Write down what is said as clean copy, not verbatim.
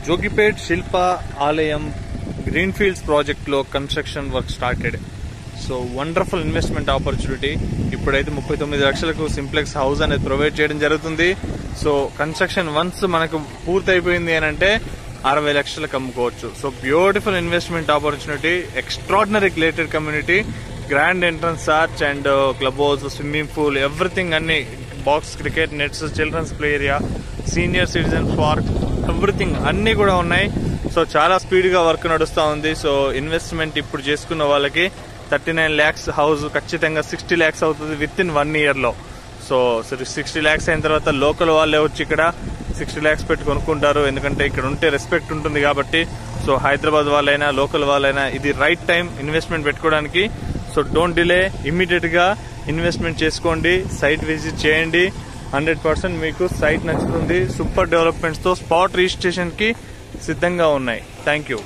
జోగిపేట్ శిల్ప ఆలయం green fields project లో construction work started. So wonderful investment opportunity. ఇప్పుడైతే 39 లక్షలకు సింప్లెక్స్ హౌస్ అనేది ప్రొవైడ్ చేయడం జరుగుతుంది. సో కన్స్ట్రక్షన్ వన్స్ మనకు పూర్తి అయిపోయింది అని అంటే 60 లక్షలకు అమ్ముకోవచ్చు. So beautiful investment opportunity, extraordinary gated community, grand entrance arch and club house, swimming pool, everything అన్ని, box cricket nets, children's play area, senior citizen park, everything అన్ని కూడా ఉన్నాయి. సో చాలా స్పీడ్ గా వర్క్ నడుస్తూ ఉంది. సో ఇన్వెస్ట్మెంట్ ఇప్పుడు చేసుకున్న వాళ్ళకి 39 lakhs హౌస్ ఖచ్చితంగా 60 lakhs అవుతుంది విత్ ఇన్ 1 year లో. సో 60 lakhs అయిన తర్వాత లోకల్ వాళ్ళే వచ్చి ఇక్కడ 60 lakhs పెట్టి కొనుక్కుంటారు. ఎందుకంటే ఇక్కడ ఉంటే రెస్పెక్ట్ ఉంటుంది కాబట్టి. సో హైదరాబాద్ వాళ్ళైనా లోకల్ వాళ్ళైనా ఇది రైట్ టైం ఇన్వెస్ట్మెంట్ పెట్టుకోవడానికి. సో డోంట్ డిలే, ఇమ్మీడియట్ గా ఇన్వెస్ట్మెంట్ చేసుకోండి, సైట్ విజిట్ చేయండి. 100% మీకు సైట్ నచ్చుతుంది. సూపర్ డెవలప్మెంట్స్ తో స్పాట్ రిజిస్ట్రేషన్ కి సిద్ధంగా ఉన్నాయి. Thank you.